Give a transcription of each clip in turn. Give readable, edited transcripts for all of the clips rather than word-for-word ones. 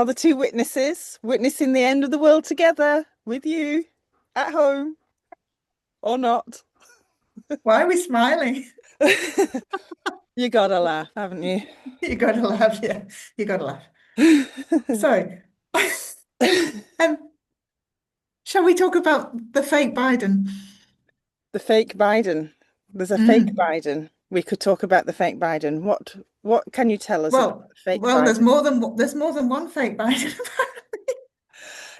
are the two witnesses witnessing the end of the world together with you at home or not. Why are we smiling? You gotta laugh, haven't you? You got to laugh. Yeah, you got to laugh. So, um, shall we talk about the fake Biden? The fake Biden. There's a fake Mm. Biden. We could talk about the fake Biden. What can you tell us about Well, the fake well, Biden? there's more than one fake Biden.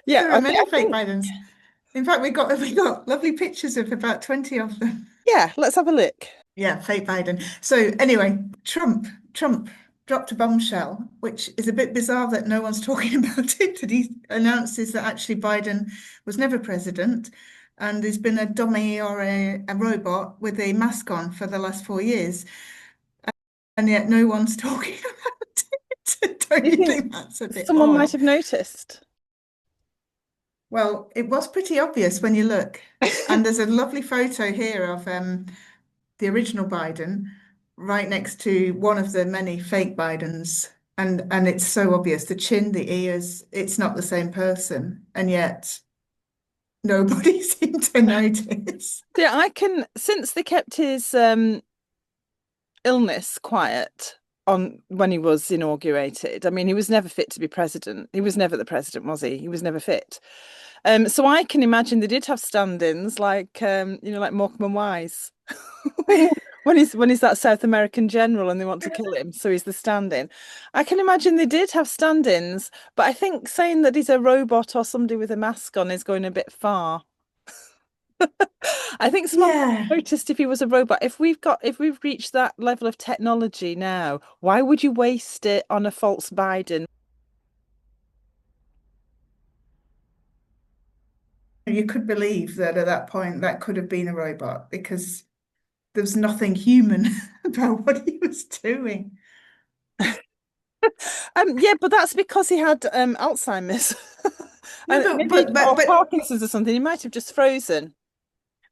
Yeah, There are okay, I many fake think Bidens. In fact, we got lovely pictures of about 20 of them. yeah, let's have a look. Yeah, fake Biden. So anyway, Trump dropped a bombshell, which is a bit bizarre that no one's talking about it. That he announces that actually Biden was never president and he's been a dummy or a robot with a mask on for the last 4 years. And yet no one's talking about it. Don't Do you you think think that's a bit someone might odd? have noticed? Well, it was pretty obvious when you look. And there's a lovely photo here of the original Biden right next to one of the many fake Bidens. And it's so obvious, the chin, the ears, it's not the same person. And yet nobody seemed to notice. Yeah, I can, since they kept his illness quiet on when he was inaugurated. I mean, he was never fit to be president. He was never the president, was he? He was never fit. So I can imagine they did have stand-ins like like Morecambe and Wise. When he's that South American general and they want to kill him, so he's the stand-in. I can imagine they did have stand-ins, but I think saying that he's a robot or somebody with a mask on is going a bit far. I think someone Yeah, noticed if he was a robot. If we've reached that level of technology now, why would you waste it on a false Biden? you could believe that at that point that could have been a robot because there was nothing human about what he was doing. Yeah, but that's because he had Alzheimer's No, and but maybe but but or but Parkinson's or something. He might have just frozen.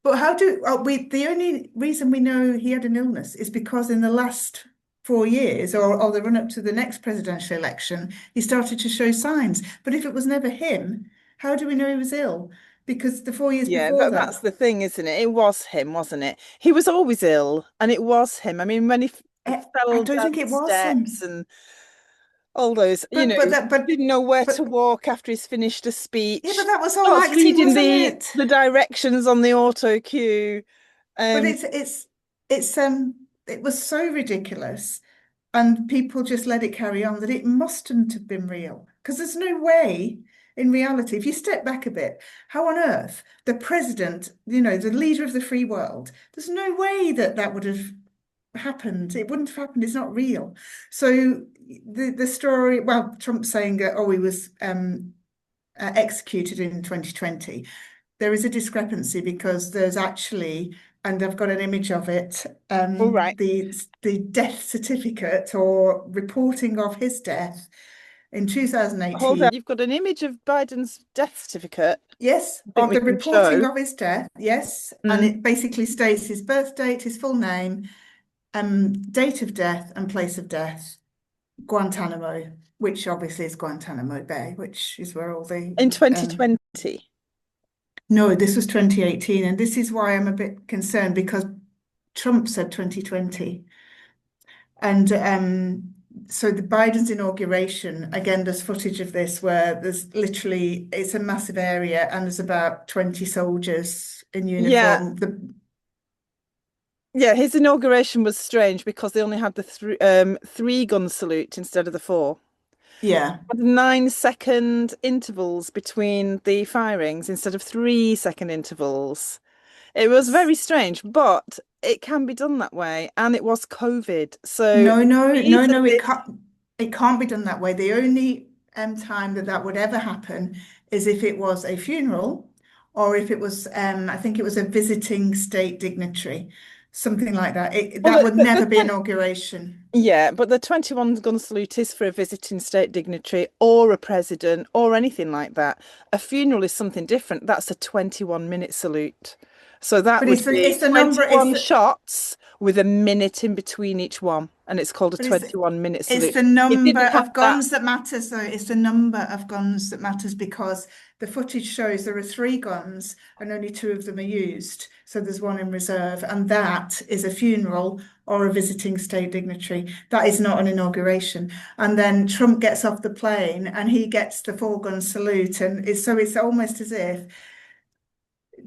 But how do we? The only reason we know he had an illness is because in the last 4 years, or the run up to the next presidential election, he started to show signs. But if it was never him, how do we know he was ill? Because the 4 years Yeah, before that's that, the thing, isn't it? It was him, wasn't it? He was always ill, and it was him. I mean, when he I fell don't down think the it was steps him. and all those, But that didn't know where to but walk after he's finished a yeah, but speech, that was all starts acting, reading wasn't the it? the directions on the auto cue. But Um, it's it was so ridiculous. And people just let it carry on that it mustn't have been real. Because there's no way, in reality, if you step back a bit, how on earth the president, the leader of the free world, there's no way that that would have happened. It wouldn't have happened. It's not real. So the story, well, Trump saying that, oh, he was executed in 2020, there is a discrepancy because there's actually, and I've got an image of it, all right, the death certificate or reporting of his death in hold 2018. on. You've got an image of Biden's death certificate. Yes, I think of we the can reporting show. of his death. Yes, and Mm. it basically states his birth date, his full name, date of death, and place of death. Guantanamo, which obviously is Guantanamo Bay, which is where all the In um, 2020. no, this was 2018, and this is why I'm a bit concerned because Trump said 2020. And so the Biden's inauguration, again, there's footage of this where there's literally, it's a massive area and there's about 20 soldiers in Yeah, uniform. yeah, his inauguration was strange because they only had the three gun salute instead of the four. Yeah. 9 second intervals between the firings instead of 3 second intervals. It was very strange, but it can be done that way, and it was COVID. So No, the no, no, reason no, they it can't be done that way. The only time that that would ever happen is if it was a funeral or if it was, I think it was a visiting state dignitary, something like that. well, That would never be inauguration. yeah, but the 21 gun salute is for a visiting state dignitary or a president or anything like that. A funeral is something different. That's a 21-minute salute. So that But would be it's the number, 21 shots with a minute in between each one. And it's called a but it's 21-minute it's salute. the It number didn't have of that. guns that matters, though. It's the number of guns that matters because the footage shows there are three guns and only two of them are used. So there's one in reserve, and that is a funeral or a visiting state dignitary. That is not an inauguration. And then Trump gets off the plane and he gets the four-gun salute, and it's almost as if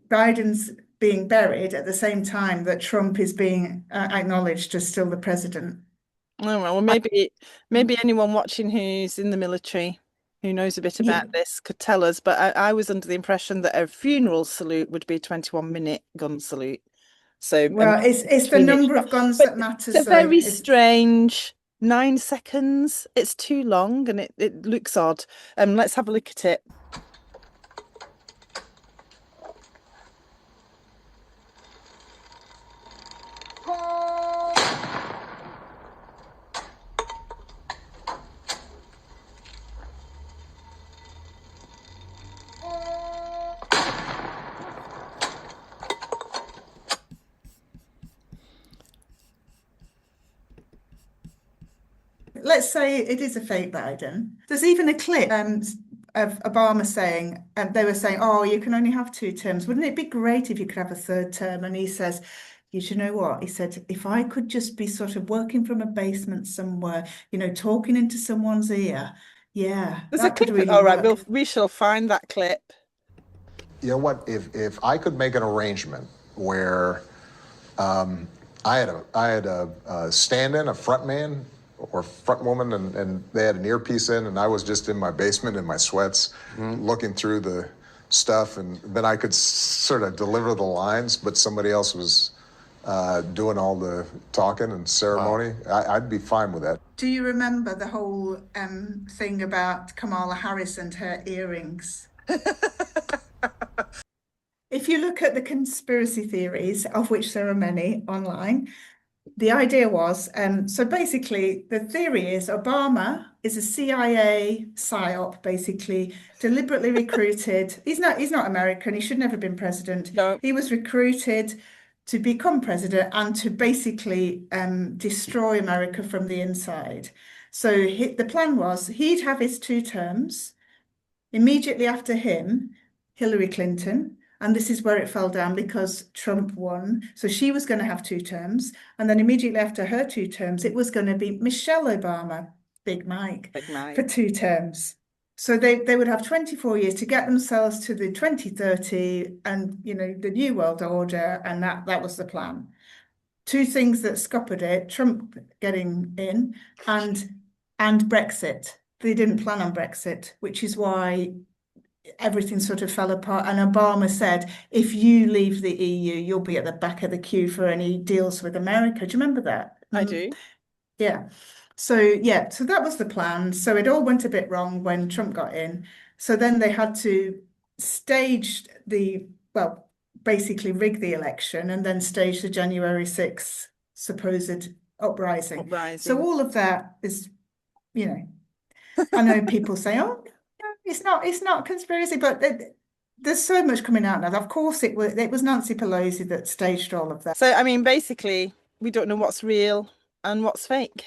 Biden's being buried at the same time that Trump is being acknowledged as still the president. Oh, well, maybe anyone watching who's in the military, who knows a bit Yeah. about this, could tell us. But I was under the impression that a funeral salute would be a 21-minute gun salute. So a minute Well, it's the between each number shot. of guns But that it's matters, a though. very It's strange 9 seconds. It's too long and it looks odd. Let's have a look at it. let's say it is a fake Biden. There's even a clip of Obama saying, they were saying, "Oh, you can only have two terms. Wouldn't it be great if you could have a third term?" And he says, "You should know what?" He said, "If I could just be sort of working from a basement somewhere, talking into someone's ear, yeah, There's a that could clip. really All right, work." we shall find that clip. You know what? If I could make an arrangement where I had a stand-in, a front man or front woman, and they had an earpiece in, and I was just in my basement in my sweats, looking through the stuff, and then I could sort of deliver the lines, but somebody else was doing all the talking and ceremony. I'd be fine with that. Do you remember the whole thing about Kamala Harris and her earrings? If you look at the conspiracy theories, of which there are many online, the idea was so basically, the theory is Obama is a CIA psyop, basically deliberately recruited. He's not American. He should never have been president. No, He was recruited to become president and to basically destroy America from the inside. So the plan was he'd have his two terms. Immediately after him, Hillary Clinton. And this is where it fell down because Trump won. So she was going to have two terms. And then immediately after her two terms, it was going to be Michelle Obama, Big Mike, Big for Mike. two terms. So they would have 24 years to get themselves to the 2030 and the new world order, and that was the plan. Two things that scuppered it, Trump getting in and Brexit. They didn't plan on Brexit, which is why everything sort of fell apart. And Obama said, if you leave the EU, you'll be at the back of the queue for any deals with America. Do you remember that? I do. Yeah. So that was the plan. So it all went a bit wrong when Trump got in. So then they had to stage well, basically rig the election and then stage the January 6th supposed uprising. So Uprising. all of that is, you know, I know people say, "Oh, it's not a conspiracy," but there's so much coming out now. Of course, it was Nancy Pelosi that staged all of that. So, I mean, basically, we don't know what's real and what's fake.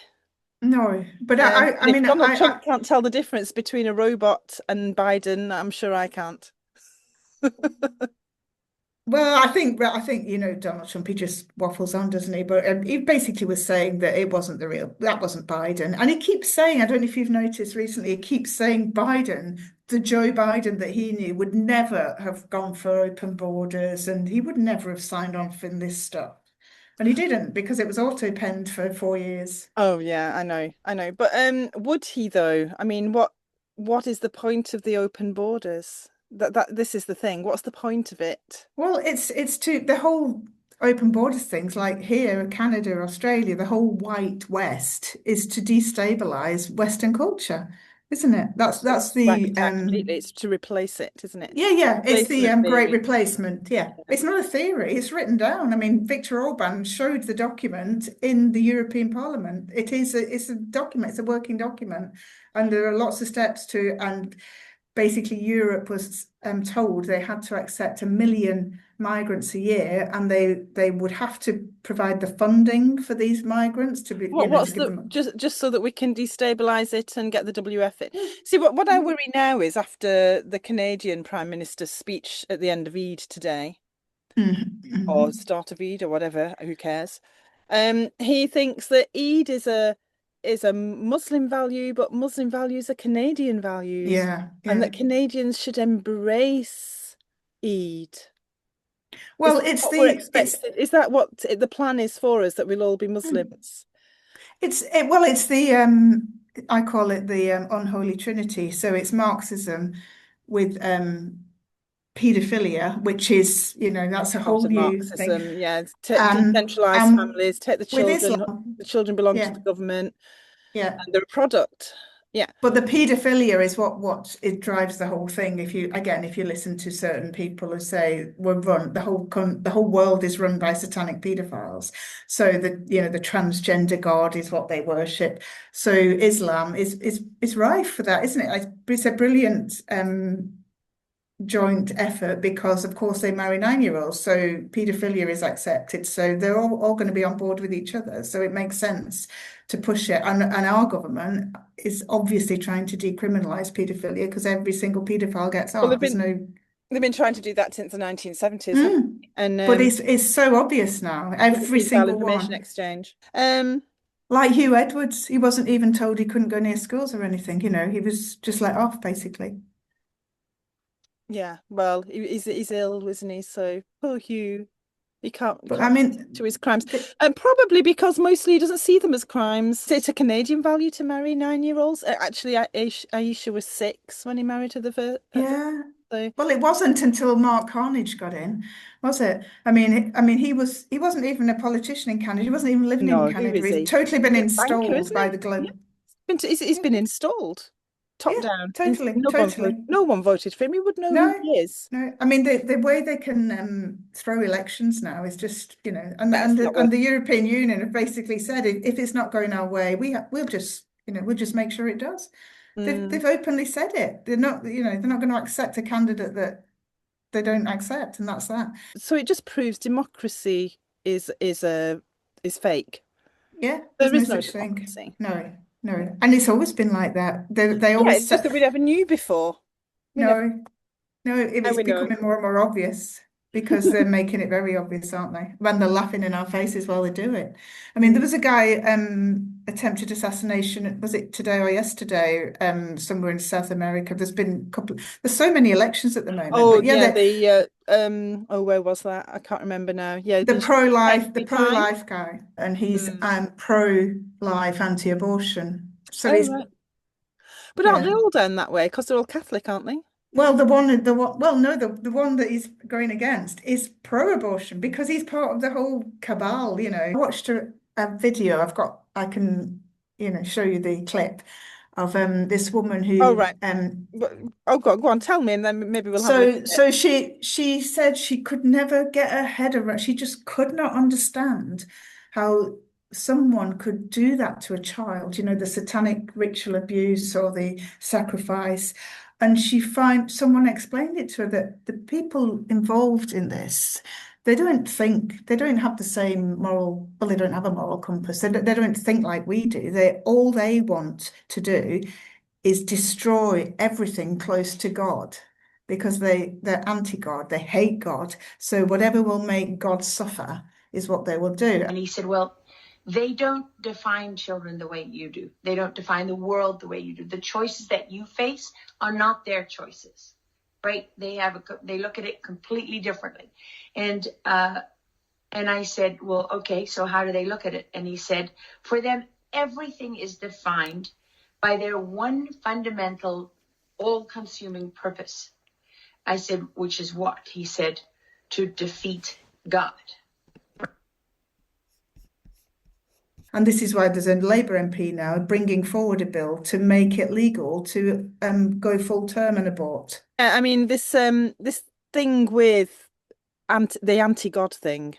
No, but I And if mean, Donald Trump can't tell the difference between a robot and Biden, I'm sure I can't. well, I think Donald Trump, he just waffles on, doesn't he? But he basically was saying that that wasn't Biden, and he keeps saying, I don't know if you've noticed recently, he keeps saying Biden, the Joe Biden that he knew would never have gone for open borders, and he would never have signed off in this stuff, and he didn't because it was auto-penned for 4 years. Oh yeah, I know. But would he though? I mean, what is the point of the open borders? That this is the thing. What's the point of it? Well, it's to the whole open borders things like here, Canada, Australia, the whole white West is to destabilize Western culture, isn't it? That's Wipe the it out completely. It's to replace it, isn't it? yeah, it's the Replacement great theory. replacement. Yeah. It's not a theory, it's written down. I mean, Viktor Orban showed the document in the European Parliament. It's a document, it's a working document, and there are lots of steps to and basically Europe was told they had to accept 1 million migrants a year, and they would have to provide the funding for these migrants to be, to What's give the them. just so that we can destabilize it and get the WF in? See, what I worry now is after the Canadian Prime Minister's speech at the end of Eid today, or Mhm. start of Eid or whatever, who cares? He thinks that Eid is a Muslim value, but Muslim values are Canadian values, Yeah, and that yeah. Canadians should embrace Eid. Is Well, that what we're expected? Is that what the plan is for us, that we'll all be Muslims? it's the I call it the unholy trinity. So it's Marxism with paedophilia, which is, that's a Part whole of new thing. Marxism, yeah. And Decentralize families, take with Islam, the children belong to yeah, the government, yeah. and they're a product. Yeah. But the paedophilia is what it drives the whole thing. If you listen to certain people who say the whole world is run by satanic paedophiles. So the transgender god is what they worship. So Islam is rife for that, isn't it? It's a brilliant joint effort because of course they marry 9-year-olds, so paedophilia is accepted, so they're all going to be on board with each other, so it makes sense to push it, and our government is obviously trying to decriminalize paedophilia because every single paedophile gets Well, off. There's no they've been trying to do that since the 1970s, haven't mm. they? And But it's so obvious now, with the every pedophile single information one. exchange. Like Hugh Edwards, he wasn't even told he couldn't go near schools or anything, he was just let off basically. Yeah, well, he's ill, isn't he? So poor Hugh, he But I can't mean, to his crimes, the, and probably because mostly he doesn't see them as crimes. It's a Canadian value to marry 9-year-olds. Actually, Aisha was 6 when he married her the first. yeah. So Well, it wasn't until Mark Carnage got in, was it? I mean, he wasn't even a politician in Canada. He wasn't even living in no, who Canada. is He's he? totally been He's a banker, installed isn't by he? the Yeah, Globe. he's Yeah, been installed, top yeah, down. totally, No one totally. no one voted for him. You would know who No, he is. no. I mean, the way they can throw elections now is just, and That's and not the, going and to. the European Union have basically said if it's not going our way, we'll just make sure it does. Mm. They've openly said it. They're not going to accept a candidate that they don't accept, and that's that. So it just proves democracy is fake. Yeah, there's There no is no such thing. democracy. No, no. And it's always been like that. They Yeah, always it's just said, that we never knew before. We never. no, no, Now it's we know. becoming more and more obvious because they're making it very obvious, aren't they? When they're laughing in our faces while they do it. I mean, there Mm. was a guy attempted assassination, was it today or yesterday, somewhere in South America. There's so many elections at the moment, Oh but yeah, yeah, the oh, where was that? I can't remember now. Yeah, the been shot pro-life, the every time. pro-life guy, and he's Mm. pro-life anti-abortion. So Oh he's right. But aren't they yeah. all down that way? Because they're all Catholic, aren't they? Well, no, the one that he's going against is pro-abortion because he's part of the whole cabal, I watched a video. I can, show you the clip of this woman Oh who right. Oh, go on, tell me, and then maybe we'll have a look so at it. so she said she could never get her head around. She just could not understand how someone could do that to a child, the satanic ritual abuse or the sacrifice. And someone explained it to her that the people involved in this, they don't have the same they don't have a moral compass. They don't think like we do. All they want to do is destroy everything close to God because they're anti-God, they hate God. So whatever will make God suffer is what they will do. And he said, well, they don't define children the way you do. They don't define the world the way you do. The choices that you face are not their choices, right? They look at it completely differently. And I said, well, okay, so how do they look at it? And he said, for them, everything is defined by their one fundamental, all-consuming purpose. I said, which is what? He said, to defeat God. And this is why there's a Labour MP now bringing forward a bill to make it legal to go full term and abort. I mean this thing with the anti-God thing.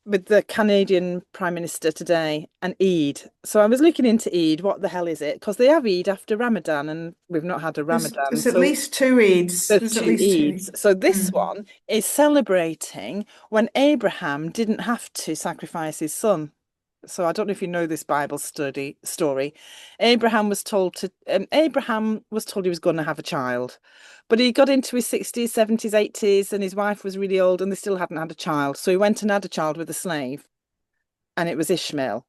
with the Canadian Prime Minister today and Eid. So I was looking into Eid. What the hell is it? Because they have Eid after Ramadan, and we've not had a Ramadan. There's at So least two Eids. there's There's at two least two Eids. Eids. So this Mm. one is celebrating when Abraham didn't have to sacrifice his son. So I don't know if you know this Bible study story. Abraham was told he was going to have a child, but he got into his 60s, 70s, 80s, and his wife was really old and they still hadn't had a child. So he went and had a child with a slave, and it was Ishmael.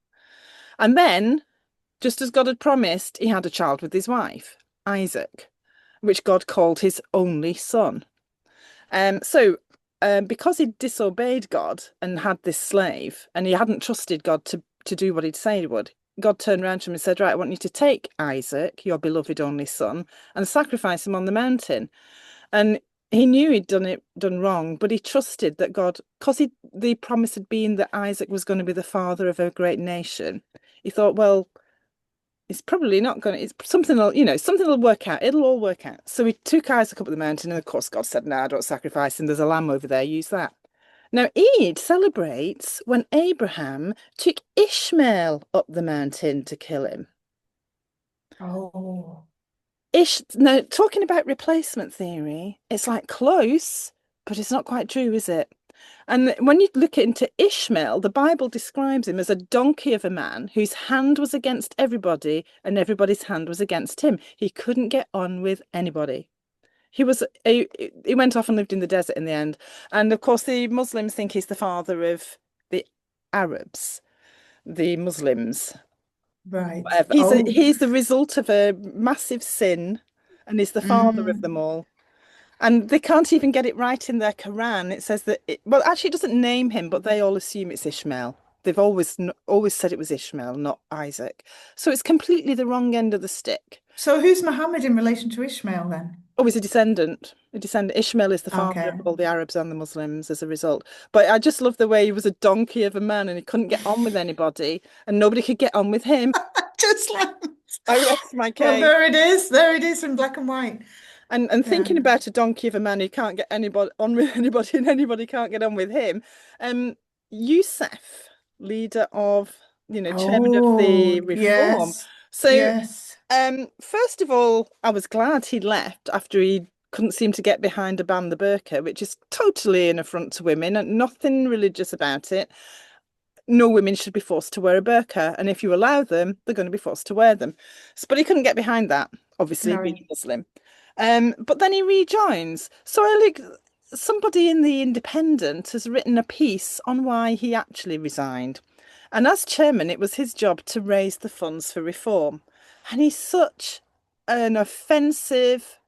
And then, just as God had promised, he had a child with his wife, Isaac, which God called his only son. Because he disobeyed God and had this slave, and he hadn't trusted God to do what he'd say he would, God turned around to him and said, "Right, I want you to take Isaac, your beloved only son, and sacrifice him on the mountain." And he knew he'd done wrong, but he trusted that God, because the promise had been that Isaac was going to be the father of a great nation. He thought, well, it's probably not going to, it's something will, something will work out. It'll all work out. So he took Isaac up the mountain, and of course, God said, "No, don't sacrifice him. There's a lamb over there. Use that." Now, Eid celebrates when Abraham took Ishmael up the mountain to kill him. Oh, Now, talking about replacement theory, it's like close, but it's not quite true, is it? And when you look into Ishmael, the Bible describes him as a donkey of a man whose hand was against everybody and everybody's hand was against him. He couldn't get on with anybody. He went off and lived in the desert in the end. And of course, the Muslims think he's the father of the Arabs, the Muslims. right. Whatever. Oh, He's the result of a massive sin, and he's the father of mm. them all. And they can't even get it right in their Quran. It says that well, actually, it doesn't name him, but they all assume it's Ishmael. They've always said it was Ishmael, not Isaac. So it's completely the wrong end of the stick. So who's Muhammad in relation to Ishmael then? Oh, he's a descendant. A descendant. Ishmael is the father of Okay. all the Arabs and the Muslims as a result. But I just love the way he was a donkey of a man and he couldn't get on with anybody, and nobody could get on with him. Just like, I rest my well, case. there it is in black and white. And Yeah. thinking about a donkey of a man who can't get anybody on with anybody and anybody can't get on with him, um, Youssef, leader of, chairman of Oh, the Reform. yes. So, Yes. first of all, I was glad he'd left after he couldn't seem to get behind a ban the burqa, which is totally an affront to women and nothing religious about it. No women should be forced to wear a burqa, and if you allow them, they're going to be forced to wear them. But he couldn't get behind that, obviously being No. Muslim. But then he rejoins. So I like somebody in the Independent has written a piece on why he actually resigned. And as chairman, it was his job to raise the funds for reform. And he's such an offensive,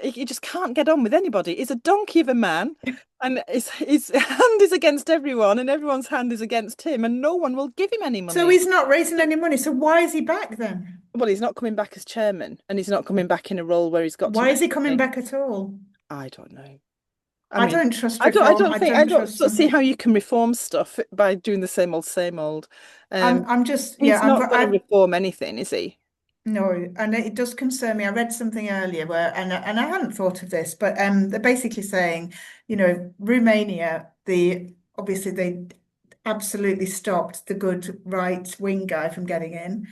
he just can't get on with anybody. He's a donkey of a man, and his hand is against everyone, and everyone's hand is against him, and no one will give him any So money. he's not raising any money. So why is he back then? Well, he's not coming back as chairman, and he's not coming back in a role where he's got to Why is raise he coming money. back at all? I don't know. I I mean, don't trust I reform. don't I think I don't don't trust sort of see them. how you can reform stuff by doing the same old, same old. Um, I'm just, yeah, he's not going to I reform anything, is he? no, and it does concern me. I read something earlier where, and I hadn't thought of this, but they're basically saying, Romania, obviously they absolutely stopped the good right wing guy from getting in.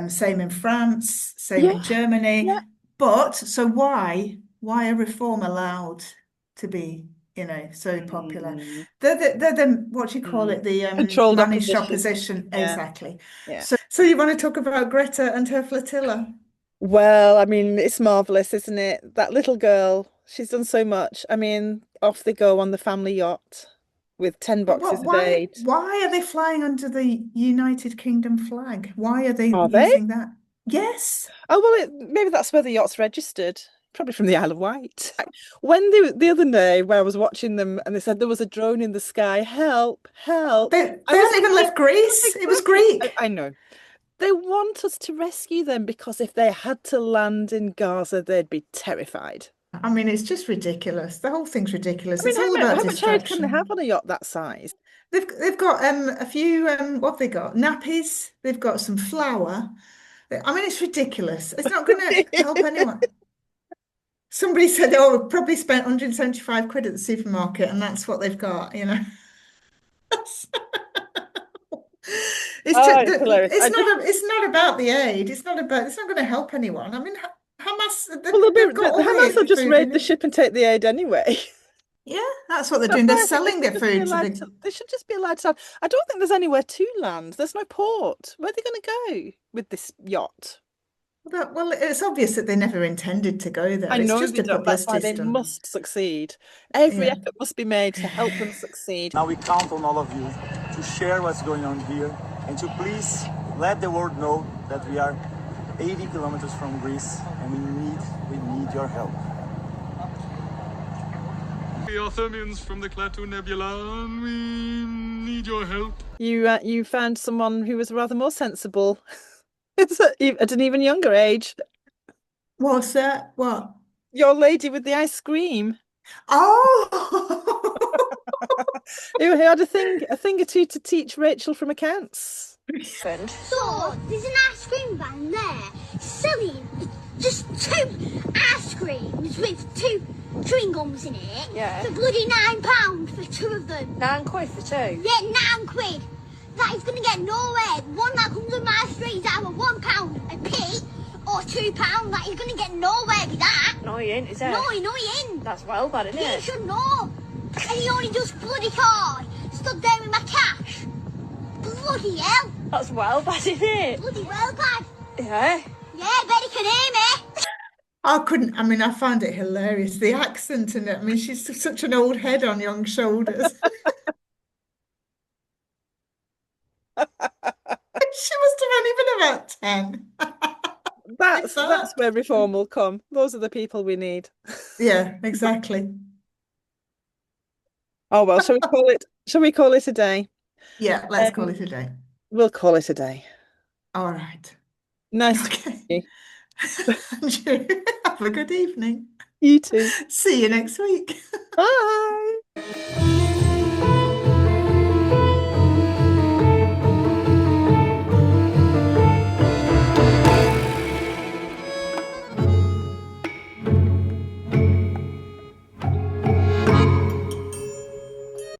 Same in France, same Yeah, in Germany. yeah. But so why are reform allowed to be, so popular? Mm, They're the what do you call mm. it? The Controlled managed opposition. opposition. Yeah, Exactly. yeah. So you want to talk about Greta and her flotilla? Well, I mean, it's marvelous, isn't it? That little girl, she's done so much. I mean, off they go on the family yacht with 10 But boxes what? of Why? aid. Why are they flying under the United Kingdom flag? Why are they Are they? using that? Yes. Oh, well, maybe that's where the yacht's registered. Probably from the Isle of Wight. When the other day where I was watching them and they said there was a drone in the sky, help, help. They I was hadn't even thinking, left Greece. It was Greek. I know. They want us to rescue them because if they had to land in Gaza, they'd be terrified. I mean, it's just ridiculous. The whole thing's I ridiculous. mean, It's all about how much aid can they have distraction. on a yacht that size? They've got a few what have they got? Nappies. They've got some flour. I mean, it's ridiculous. It's not going to help anyone. Somebody said, oh, we've probably spent 175 quid at the supermarket and that's what they've got, you know. It's Oh, just it's hilarious. it's not about the aid. It's not going to help anyone. I mean, Hamas, Well, they've got the all Hamas will the just food they raid the need. ship and take the aid anyway. Yeah, that's what they're That's doing. They're why I think they selling should their just be food to allowed the to. They should just be allowed to. I don't think there's anywhere to land. There's no port. Where are they going to go with this yacht? well, it's obvious that they never intended to go I there. It's know just they a don't. That's why publicity they stunt. must succeed. Every Yeah. effort must be made to help them succeed. Now we count on all of you to share what's going on here and to please let the world know that we are 80 kilometers from Greece and we need your help. We are Thermians from the Klaatu Nebula and we need your help. You found someone who was rather more sensible. It's at an even younger age. What's that? What? Your lady with the ice cream. Oh, Who had a thing or two to teach Rachel from accounts. So, there's an ice cream van there selling just 2 ice creams with 2 chewing gums in it. Yeah. For bloody £9 for 2 of them. £9 for 2? Yeah, £9. That is going to get nowhere. One that comes on my street is either £1 a pee or £2. That is going to get nowhere with that. No, he ain't, is it? No, he ain't. That's well bad, isn't You it? should know. And he only does bloody card. Stood there with my cash. Bloody hell. That's well bad, isn't it? Bloody well bad. Yeah. Yeah, bet he can hear me. I mean, I found it hilarious. The accent in it. I mean, she's such an old head on young shoulders. She must have only been about 10. That's where reform will come. Those are the people we need. Yeah, exactly. Oh well, shall we call it a day? Yeah, let's call it a day. We'll call it a day. All right. Nice to Okay. meet And you have a good evening. you. You too. See you next week. Bye.